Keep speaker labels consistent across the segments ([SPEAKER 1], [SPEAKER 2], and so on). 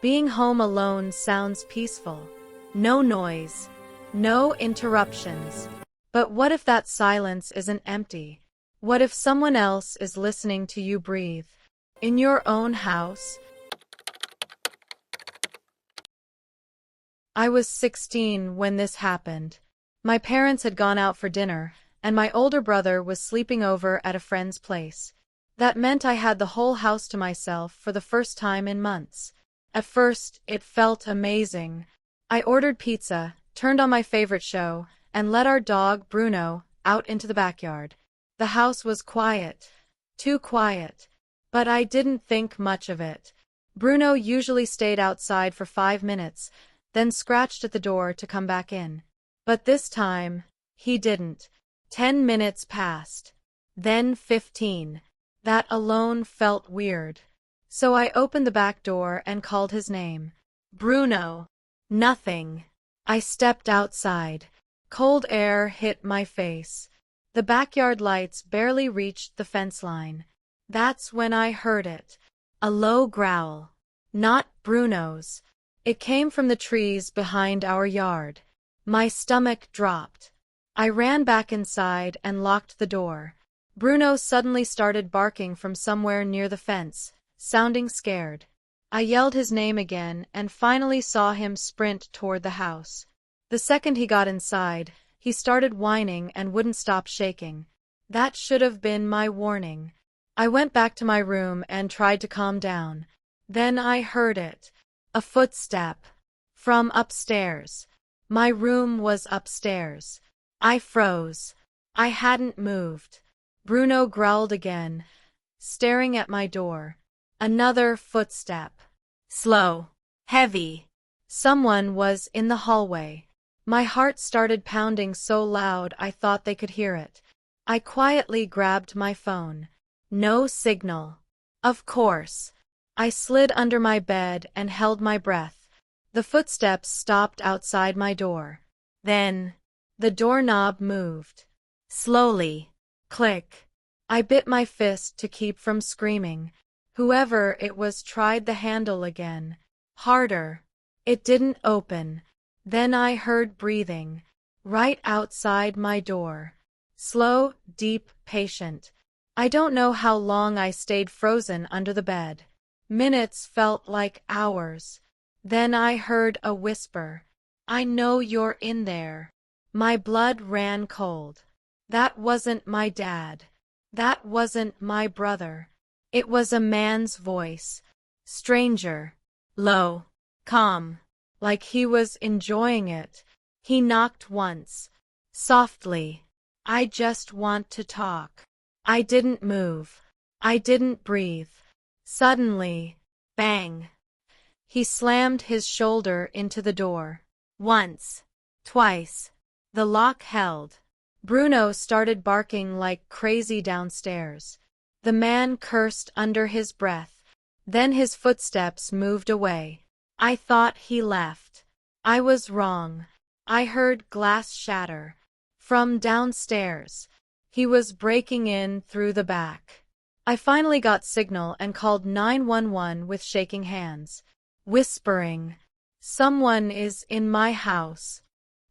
[SPEAKER 1] Being home alone sounds peaceful. No noise, no interruptions. But what if that silence isn't empty? What if someone else is listening to you breathe? In your own house? I was 16 when this happened. My parents had gone out for dinner, and my older brother was sleeping over at a friend's place. That meant I had the whole house to myself for the first time in months. At first, it felt amazing. I ordered pizza, turned on my favorite show, and let our dog, Bruno, out into the backyard. The house was quiet. Too quiet. But I didn't think much of it. Bruno usually stayed outside for 5 minutes, then scratched at the door to come back in. But this time, he didn't. 10 minutes passed. Then 15. That alone felt weird. So I opened the back door and called his name. Bruno. Nothing. I stepped outside. Cold air hit my face. The backyard lights barely reached the fence line. That's when I heard it. A low growl. Not Bruno's. It came from the trees behind our yard. My stomach dropped. I ran back inside and locked the door. Bruno suddenly started barking from somewhere near the fence, sounding scared. I yelled his name again and finally saw him sprint toward the house. The second he got inside, he started whining and wouldn't stop shaking. That should have been my warning. I went back to my room and tried to calm down. Then I heard it. A footstep. From upstairs. My room was upstairs. I froze. I hadn't moved. Bruno growled again, staring at my door. Another footstep. Slow. Heavy. Someone was in the hallway. My heart started pounding so loud I thought they could hear it. I quietly grabbed my phone. No signal. Of course. I slid under my bed and held my breath. The footsteps stopped outside my door. Then, the doorknob moved. Slowly. Click. I bit my fist to keep from screaming. Whoever it was tried the handle again. Harder. It didn't open. Then I heard breathing. Right outside my door. Slow, deep, patient. I don't know how long I stayed frozen under the bed. Minutes felt like hours. Then I heard a whisper. I know you're in there. My blood ran cold. That wasn't my dad. That wasn't my brother. It was a man's voice. Stranger. Low. Calm. Like he was enjoying it. He knocked once. Softly. I just want to talk. I didn't move. I didn't breathe. Suddenly, bang. He slammed his shoulder into the door. Once. Twice. The lock held. Bruno started barking like crazy downstairs. The man cursed under his breath. Then his footsteps moved away. I thought he left. I was wrong. I heard glass shatter. From downstairs. He was breaking in through the back. I finally got signal and called 911 with shaking hands. Whispering. Someone is in my house.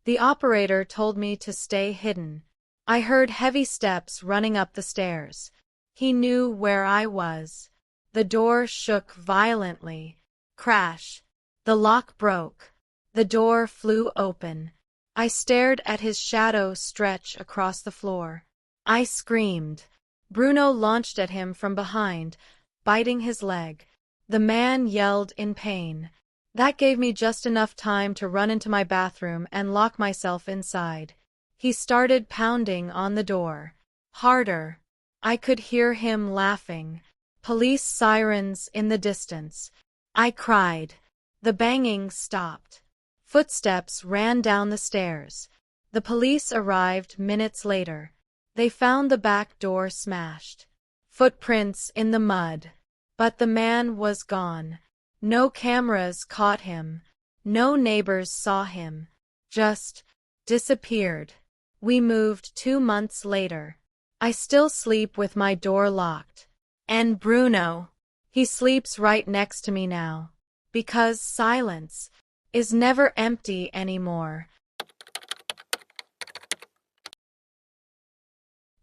[SPEAKER 1] The operator told me to stay hidden. I heard heavy steps running up the stairs. He knew where I was. The door shook violently. Crash. The lock broke. The door flew open. I stared at his shadow stretch across the floor. I screamed. Bruno launched at him from behind, biting his leg. The man yelled in pain. That gave me just enough time to run into my bathroom and lock myself inside. He started pounding on the door. Harder. I could hear him laughing. Police sirens in the distance. I cried. The banging stopped. Footsteps ran down the stairs. The police arrived minutes later. They found the back door smashed. Footprints in the mud. But the man was gone. No cameras caught him. No neighbors saw him. Just disappeared. We moved 2 months later. I still sleep with my door locked. And Bruno. He sleeps right next to me now. because silence is never empty anymore.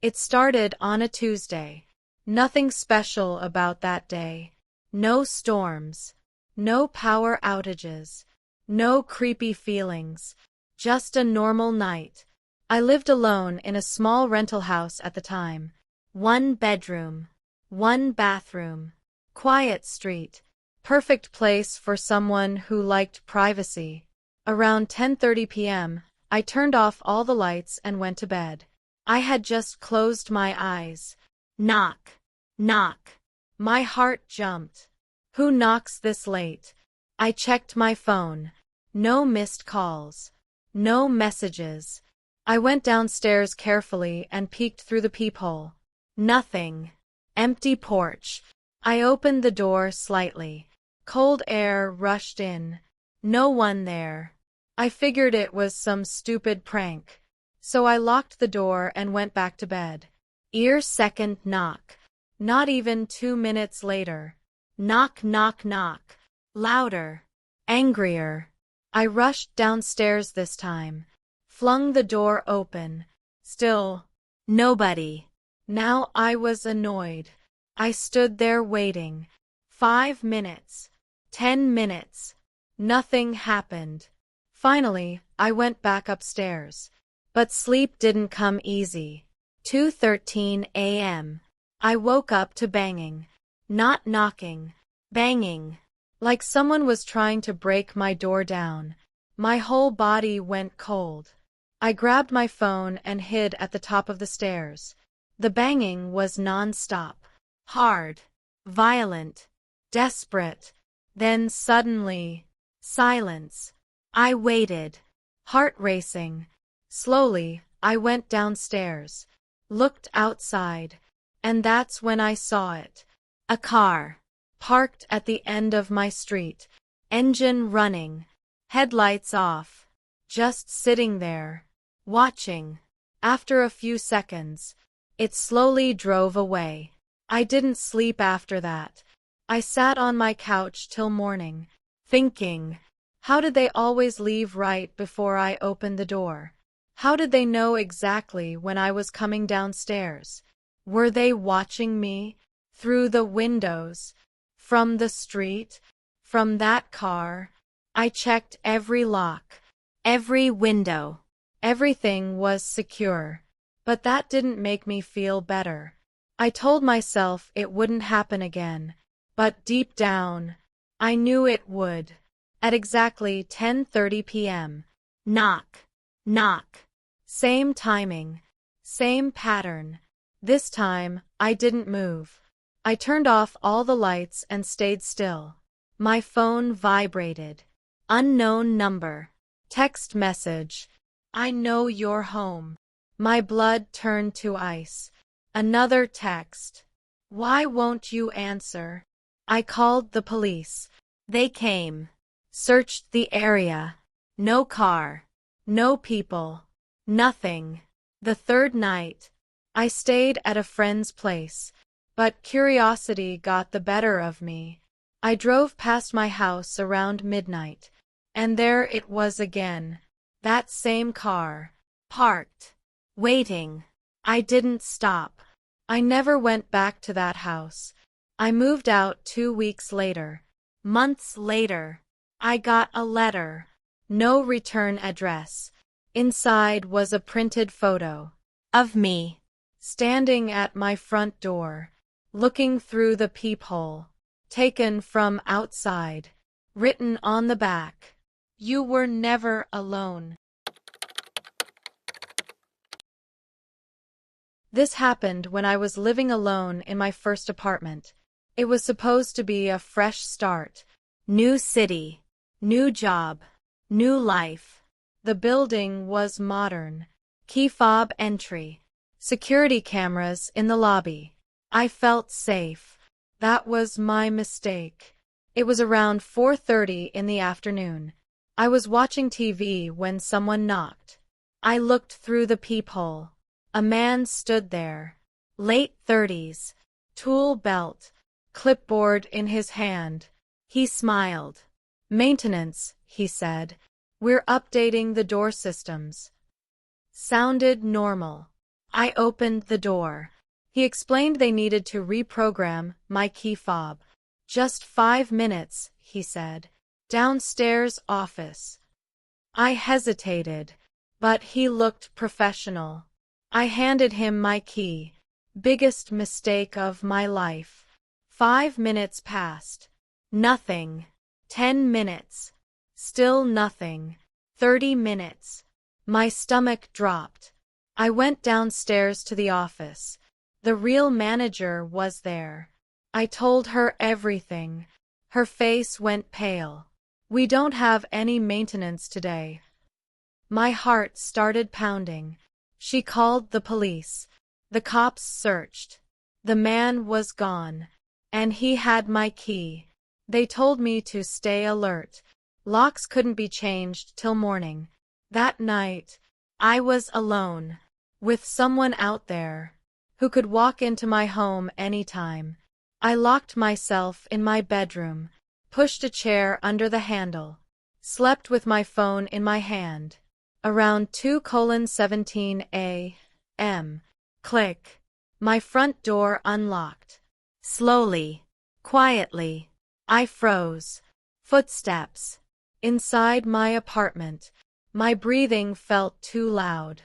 [SPEAKER 1] It started on a Tuesday. Nothing special about that day. No storms. No power outages. No creepy feelings. Just a normal night. I lived alone in a small rental house at the time. 1 bedroom. 1 bathroom. Quiet street. Perfect place for someone who liked privacy. Around 10:30 p.m., I turned off all the lights and went to bed. I had just closed my eyes. Knock. Knock. My heart jumped. Who knocks this late? I checked my phone. No missed calls. No messages. I went downstairs carefully and peeked through the peephole. Nothing. Empty porch. I opened the door slightly. Cold air rushed in. No one there. I figured it was some stupid prank. So I locked the door and went back to bed. Second knock. Not even 2 minutes later. Knock, knock, knock. Louder. Angrier. I rushed downstairs this time. Flung the door open. Still, nobody. Now I was annoyed. I stood there waiting. 5 minutes. 10 minutes. Nothing happened. Finally, I went back upstairs. But sleep didn't come easy. 2:13 a.m. I woke up to banging. Not knocking. Banging. Like someone was trying to break my door down. My whole body went cold. I grabbed my phone and hid at the top of the stairs. The banging was non-stop. Hard. Violent. Desperate. Then suddenly, silence. I waited. Heart racing. Slowly, I went downstairs. Looked outside. And that's when I saw it. A car. Parked at the end of my street. Engine running. Headlights off. Just sitting there. Watching. After a few seconds, it slowly drove away. I didn't sleep after that. I sat on my couch till morning, thinking, how did they always leave right before I opened the door? How did they know exactly when I was coming downstairs? Were they watching me? Through the windows? From the street? From that car? I checked every lock, every window. Everything was secure. But that didn't make me feel better. I told myself it wouldn't happen again. But deep down, I knew it would. At exactly 10:30 p.m. Knock. Knock. Same timing. Same pattern. This time, I didn't move. I turned off all the lights and stayed still. My phone vibrated. Unknown number. Text message. I know you're home. My blood turned to ice. Another text. Why won't you answer? I called the police. They came. Searched the area. No car. No people. Nothing. The third night, I stayed at a friend's place, but curiosity got the better of me. I drove past my house around midnight, and there it was again. That same car. Parked. Waiting. I didn't stop. I never went back to that house. I moved out 2 weeks later. Months later, I got a letter. No return address. Inside was a printed photo of me, standing at my front door, looking through the peephole. Taken from outside. Written on the back. You were never alone. This happened when I was living alone in my first apartment. It was supposed to be a fresh start. New city. New job. New life. The building was modern. Key fob entry. Security cameras in the lobby. I felt safe. That was my mistake. It was around 4:30 in the afternoon. I was watching TV when someone knocked. I looked through the peephole. A man stood there. Late 30s. Tool belt. Clipboard in his hand. He smiled. Maintenance, he said. We're updating the door systems. Sounded normal. I opened the door. He explained they needed to reprogram my key fob. Just 5 minutes, he said. Downstairs office. I hesitated, but he looked professional. I handed him my key. Biggest mistake of my life. 5 minutes passed. Nothing. 10 minutes. Still nothing. 30 minutes. My stomach dropped. I went downstairs to the office. The real manager was there. I told her everything. Her face went pale. We don't have any maintenance today. My heart started pounding. She called the police. The cops searched. The man was gone. And he had my key. They told me to stay alert. Locks couldn't be changed till morning. That night, I was alone, with someone out there, who could walk into my home anytime. I locked myself in my bedroom, pushed a chair under the handle, slept with my phone in my hand. Around 2:17 a.m. Click. My front door unlocked. Slowly, quietly, I froze. Footsteps. Inside my apartment, my breathing felt too loud.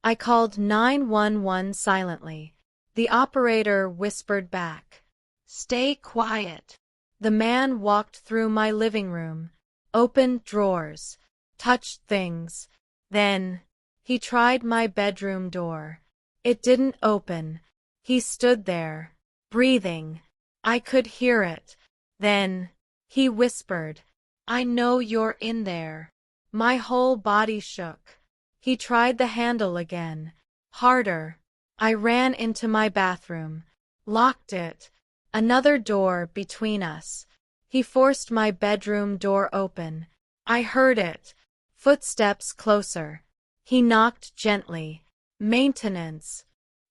[SPEAKER 1] I called 911 silently. The operator whispered back, "Stay quiet." The man walked through my living room, opened drawers, touched things. Then, he tried my bedroom door. It didn't open. He stood there, breathing. I could hear it. Then, he whispered, "I know you're in there." My whole body shook. He tried the handle again, harder. I ran into my bathroom, locked it. Another door between us. He forced my bedroom door open. I heard it. Footsteps closer. He knocked gently. Maintenance.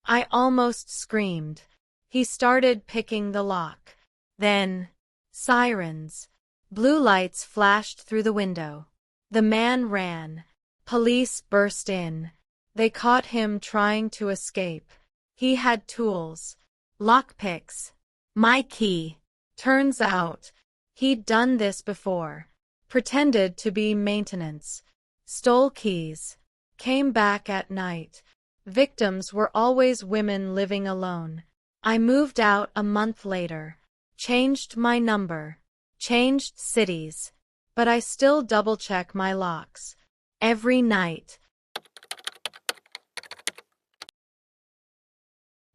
[SPEAKER 1] I almost screamed. He started picking the lock. Then, sirens. Blue lights flashed through the window. The man ran. Police burst in. They caught him trying to escape. He had tools. Lockpicks. My key. Turns out, he'd done this before. Pretended to be maintenance. Stole keys. Came back at night. Victims were always women living alone. I moved out a month later. Changed my number. Changed cities. But I still double-check my locks. Every night.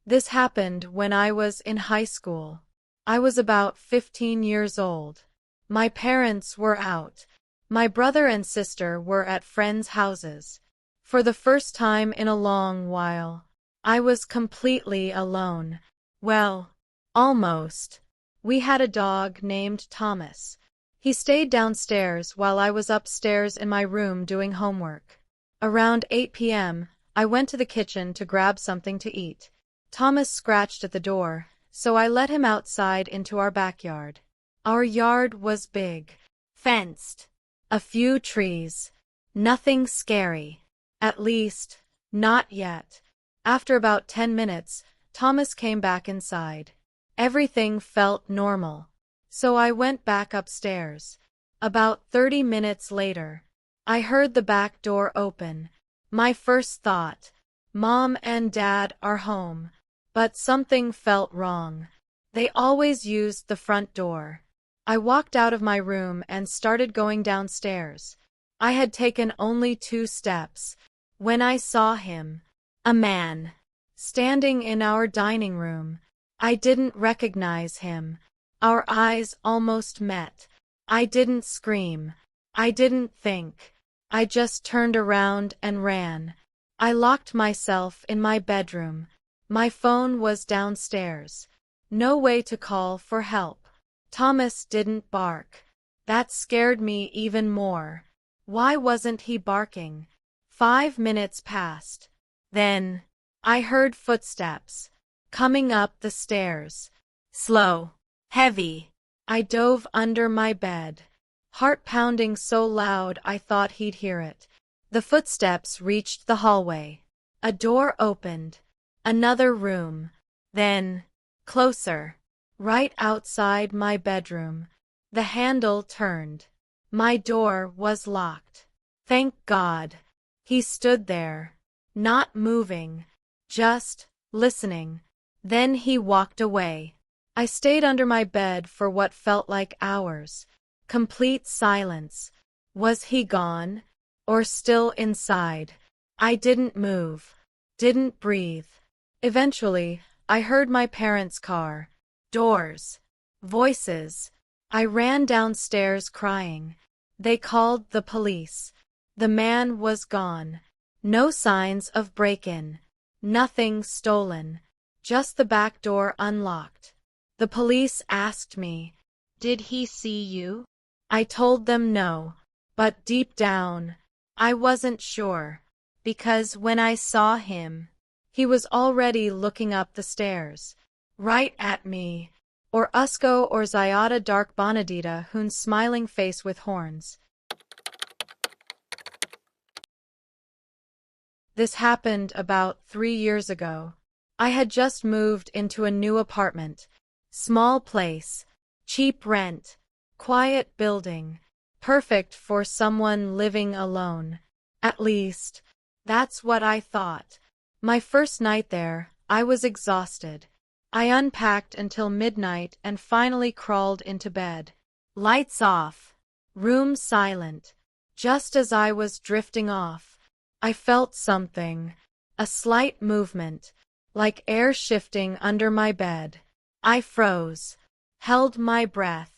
[SPEAKER 1] This happened when I was in high school. I was about 15 years old. My parents were out. My brother and sister were at friends' houses. For the first time in a long while, I was completely alone. Well, almost. We had a dog named Thomas. He stayed downstairs while I was upstairs in my room doing homework. Around 8 p.m., I went to the kitchen to grab something to eat. Thomas scratched at the door, so I let him outside into our backyard. Our yard was big, fenced. A few trees. Nothing scary. At least, not yet. After about 10 minutes, Thomas came back inside. Everything felt normal. So I went back upstairs. About 30 minutes later, I heard the back door open. My first thought, Mom and Dad are home. But something felt wrong. They always used the front door. I walked out of my room and started going downstairs. I had taken only 2 steps when I saw him, a man, standing in our dining room. I didn't recognize him. Our eyes almost met. I didn't scream. I didn't think. I just turned around and ran. I locked myself in my bedroom. My phone was downstairs. No way to call for help. Thomas didn't bark. That scared me even more. Why wasn't he barking? 5 minutes passed. Then, I heard footsteps. Coming up the stairs. Slow. Heavy. I dove under my bed. heart pounding so loud I thought he'd hear it. The footsteps reached the hallway. A door opened. Another room. Then, closer. Right outside my bedroom. The handle turned. My door was locked. Thank God. He stood there, not moving, just listening. Then he walked away. I stayed under my bed for what felt like hours. Complete silence. Was he gone? Or still inside? I didn't move. Didn't breathe. Eventually, I heard my parents' car. Doors. Voices. I ran downstairs crying. They called the police. The man was gone. No signs of break-in. Nothing stolen. Just the back door unlocked. The police asked me, "Did he see you?" I told them no. But deep down, I wasn't sure. Because when I saw him, he was already looking up the stairs. Right at me. Or Usko or Zyada Dark Bonadita Hoon's smiling face with horns. This happened about 3 years ago. I had just moved into a new apartment. Small place. Cheap rent. Quiet building. Perfect for someone living alone. At least, that's what I thought. My first night there, I was exhausted. I unpacked until midnight and finally crawled into bed. Lights off. Room silent. Just as I was drifting off, I felt something. A slight movement, like air shifting under my bed. I froze. Held my breath.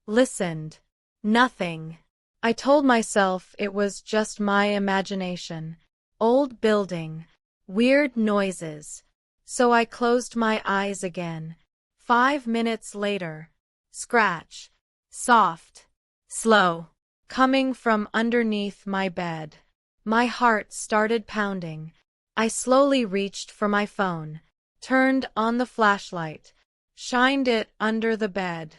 [SPEAKER 1] Listened. Nothing. I told myself it was just my imagination. Old building. Weird noises. So I closed my eyes again. 5 minutes later. Scratch. Soft. Slow. Coming from underneath my bed. My heart started pounding. I slowly reached for my phone. Turned on the flashlight. Shined it under the bed.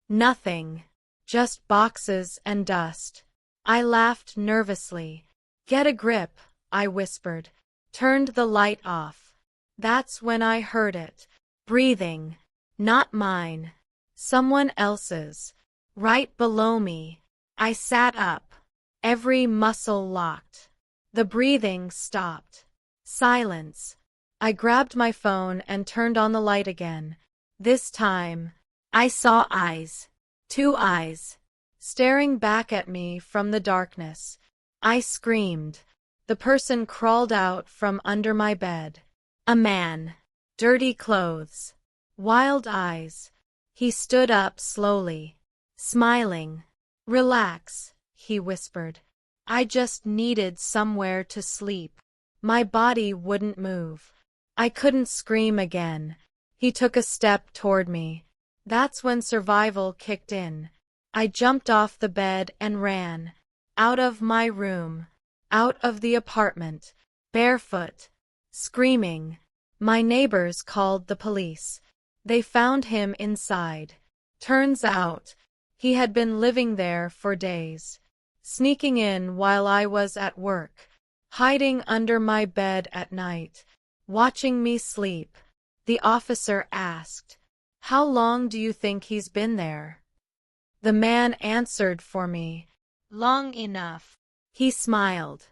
[SPEAKER 1] Nothing. Just boxes and dust. I laughed nervously. "Get a grip," I whispered. Turned the light off. That's when I heard it. Breathing. Not mine. Someone else's. Right below me. I sat up. Every muscle locked. The breathing stopped. Silence. I grabbed my phone and turned on the light again. This time, I saw eyes. 2 eyes. Staring back at me from the darkness. I screamed. The person crawled out from under my bed. A man. Dirty clothes. Wild eyes. He stood up slowly. Smiling. "Relax," he whispered. I just needed somewhere to sleep. My body wouldn't move. I couldn't scream again. He took a step toward me. That's when survival kicked in. I jumped off the bed and ran. Out of my room. Out of the apartment. Barefoot. Screaming. My neighbors called the police. They found him inside. Turns out, he had been living there for days. Sneaking in while I was at work. Hiding under my bed at night. Watching me sleep. The officer asked, "How long do you think he's been there?" The man answered for me, "Long enough." He smiled.